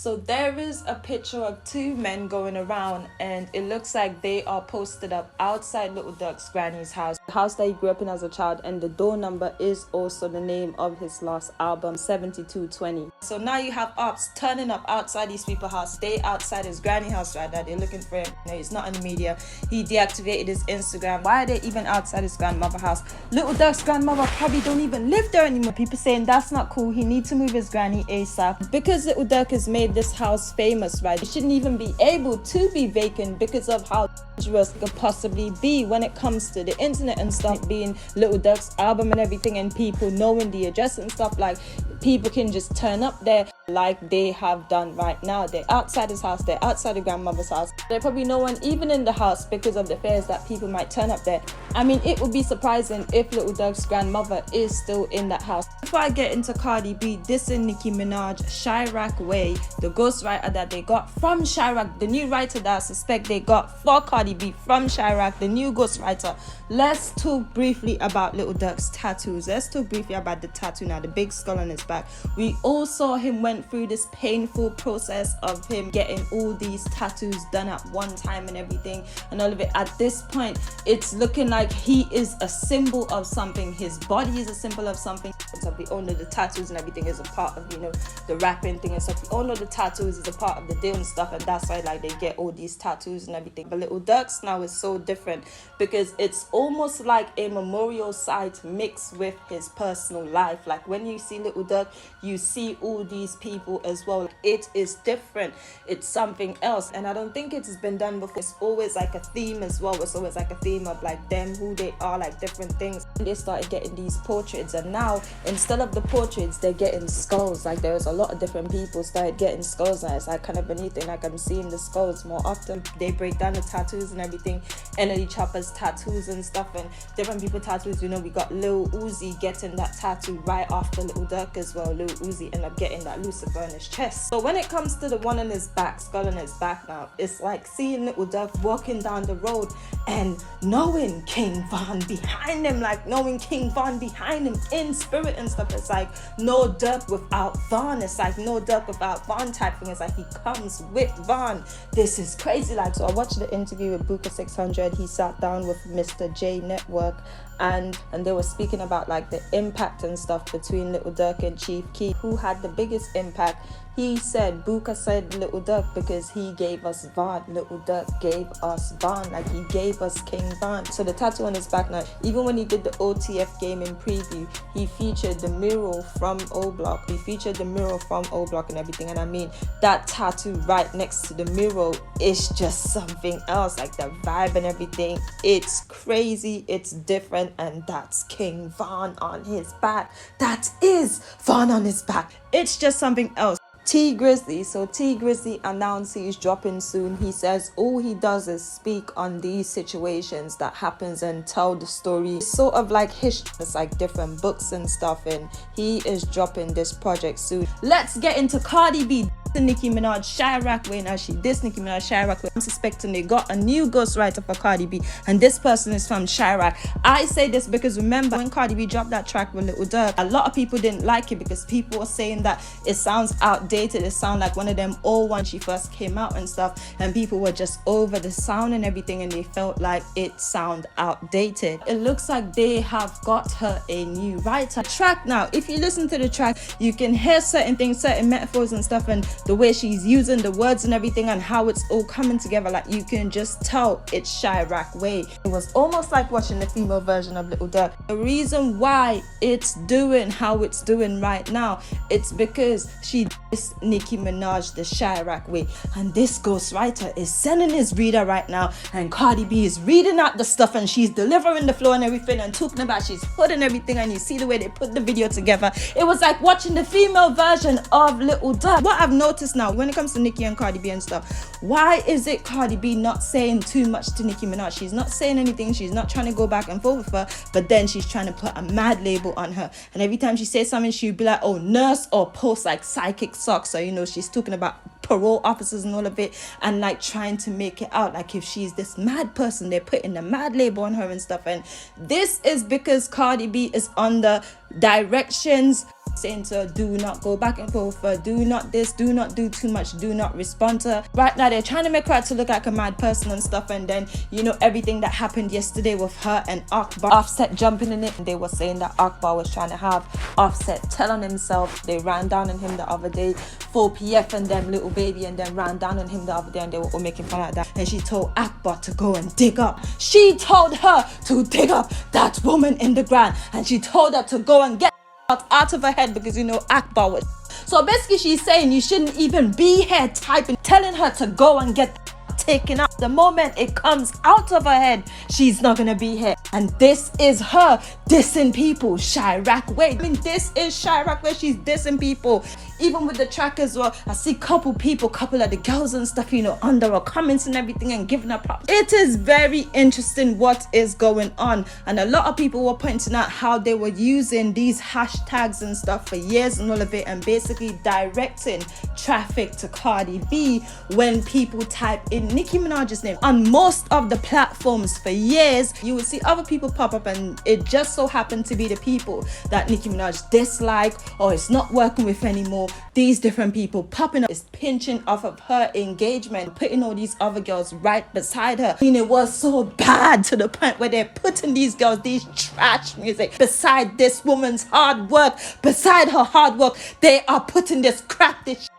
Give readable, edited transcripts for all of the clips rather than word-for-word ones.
So there is a picture of two men going around, and it looks like they are posted up outside Little Durk's granny's house, the house that he grew up in as a child, and the door number is also the name of his last album, 7220. So now you have ops turning up outside these people's house. They outside his granny house right now. They're looking for him. No, he's not in the media. He deactivated his Instagram. Why are they even outside his grandmother's house? Little Durk's grandmother probably don't even live there anymore. People saying that's not cool. He needs to move his granny ASAP. Because Little Durk has made this house famous, right? It shouldn't even be able to be vacant because of how dangerous it could possibly be when it comes to the internet and stuff, being Little Durk's album and everything, and people knowing the address and stuff. Like, people can just turn up there like they have done right now. They're outside his house, they're outside the grandmother's house. There's probably no one even in the house because of the fears that people might turn up there. I mean, it would be surprising if Little Durk's grandmother is still in that house. Before I get into CardiB dissing Nicki Minaj, Chiraq Way, the ghostwriter that they got from Chiraq, the new writer that I suspect they got for CardiB from Chiraq, the new ghostwriter. Let's talk briefly about Little Durk's tattoos. Let's talk briefly about the tattoo now, the big skull on his back. We all saw him went through this painful process of him getting all these tattoos done at one time and everything and all of it. At this point, it's looking like he is a symbol of something. His body is a symbol of something. So we all know the tattoos and everything is a part of, you know, the rapping thing and stuff. We all know the tattoos is a part of the deal and stuff, and that's why like they get all these tattoos and everything. But Little Durk's now is so different because it's almost like a memorial site mixed with his personal life. Like when you see Little Durk, you see all these people as well. It is different. It's something else, and I don't think it's been done before. It's always like a theme as well. It's always like a theme of like them, who they are, like different things. And they started getting these portraits, and now instead of the portraits, they're getting skulls. Like there's a lot of different people started getting skulls now. It's like kind of a new thing. Like I'm seeing the skulls more often. They break down the tattoos and everything, Energy Chopper's tattoos and stuff, and different people tattoos. You know, we got Lil Uzi getting that tattoo right after Little Durk as well. Lil Uzi ended up getting that Lucifer on his chest. So when it comes to the one on his back, skull on his back now, it's like seeing Little Durk walking down the road and knowing King Von behind him, like knowing King Von behind him in spirit and stuff. It's like no Durk without Von. It's like no Durk without Von type thing. It's like he comes with Von. This is crazy. Like, so I watched the interview with Booker 600. He sat down with Mr. J Network, and they were speaking about like the impact and stuff between Little Durk and Chief Keef. Who had the biggest impact? He said, Booker said Little Durk because he gave us Von. Little Durk gave us Von, like he gave us King Von. So the tattoo on his back now, even when he did the OTF gaming preview, he featured the mural from O Block. He featured the mural from O Block and everything. And I mean, that tattoo right next to the mural is just something else. Like the vibe and everything, it's crazy, it's different, and that's King Von on his back. That is Von on his back. It's just something else. T Grizzly. So T Grizzly announced he's dropping soon. He says all he does is speak on these situations that happens and tell the story. It's sort of like history. It's like different books and stuff, and he is dropping this project soon. Let's get into CardiB. Nicki Minaj, Chiraq Way. Now she dissed Nicki Minaj, Chiraq Way. I'm suspecting they got a new ghostwriter for CardiB, and this person is from Chiraq. I say this because remember when CardiB dropped that track with Little Durk, a lot of people didn't like it because people were saying that it sounds outdated. It sounds like one of them old ones she first came out and stuff, and people were just over the sound and everything, and they felt like it sound outdated. It looks like they have got her a new writer. Track now, if you listen to the track, you can hear certain things, certain metaphors and stuff, and the way she's using the words and everything and how it's all coming together, like you can just tell it's Chiraq Way. It was almost like watching the female version of Little Durk. The reason why it's doing how it's doing right now, it's because she dissed Nicki Minaj the Chiraq Way, and this ghostwriter is sending his reader right now, and CardiB is reading out the stuff, and she's delivering the flow and everything and talking about she's putting everything, and you see the way they put the video together. It was like watching the female version of Little Durk. What I've noticed now when it comes to Nicki and CardiB and stuff, why is it CardiB not saying too much to Nicki Minaj? She's not saying anything, she's not trying to go back and forth with her, but then she's trying to put a mad label on her, and every time she says something she'll be like, oh, nurse, or post like psychic socks. So you know, she's talking about parole officers and all of it, and like trying to make it out like if she's this mad person, they're putting the mad label on her and stuff. And this is because CardiB is under directions saying to her, do not go back and forth, do not this, do not do too much, do not respond to her. Right now they're trying to make her out to look like a mad person and stuff. And then, you know, everything that happened yesterday with her and Akbar, Offset jumping in it, and they were saying that Akbar was trying to have Offset tell on himself. They ran down on him the other day, 4PF and them little baby, and then ran down on him the other day, and they were all making fun of that. And she told Akbar to go and dig up. She told her to dig up that woman in the ground, and she told her to go and get out of her head, because you know Akbar was. So basically she's saying you shouldn't even be here typing, telling her to go and get taken out. The moment it comes out of her head, she's not gonna be here. And this is her dissing people Chiraq way. I mean, this is Chiraq way. She's dissing people. Even with the track as well, I see couple of the girls and stuff, you know, under her comments and everything, and giving her props. It is very interesting what is going on, and a lot of people were pointing out how they were using these hashtags and stuff for years and all of it, and basically directing traffic to CardiB when people type in Nicki Minaj's name on most of the platforms. For years you would see other people pop up, and it just so happened to be the people that Nicki Minaj dislike or is not working with anymore. These different people popping up is pinching off of her engagement, putting all these other girls right beside her. I mean, it was so bad to the point where they're putting these girls, these trash music, beside this woman's hard work. Beside her hard work, they are putting this crap, this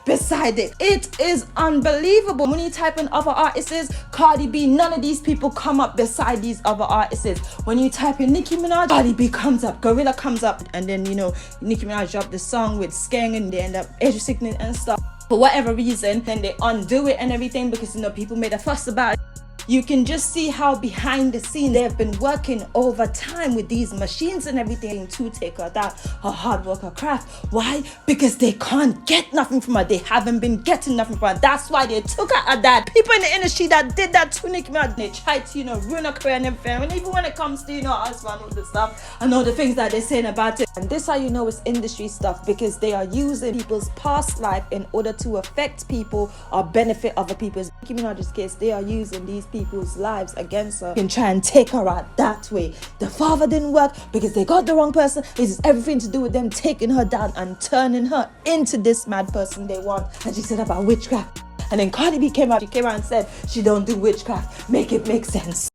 beside it. It is unbelievable. When you type in other artists, CardiB, none of these people come up beside these other artists. When you type in Nicki Minaj, CardiB comes up, Gorilla comes up, and then, you know, Nicki Minaj dropped the song with Skeng, and they end up age sickening and stuff. For whatever reason, then they undo it and everything, because, you know, people made a fuss about it. You can just see how behind the scenes they have been working overtime with these machines and everything to take her down, her hard work, her craft. Why? Because they can't get nothing from her. They haven't been getting nothing from her. That's why they took her at that. People in the industry that did that to Nicki Minaj, they tried to, you know, ruin her career and everything. And even when it comes to, you know, us and all the stuff and all the things that they're saying about it. And this how you know it's industry stuff, because they are using people's past life in order to affect people or benefit other people. In Nicki Minaj's case, they are using these people's lives against her and try and take her out that way. The father didn't work because they got the wrong person. This is everything to do with them taking her down and turning her into this mad person they want. And she said about witchcraft. And then CardiB came out and said she don't do witchcraft. Make it make sense.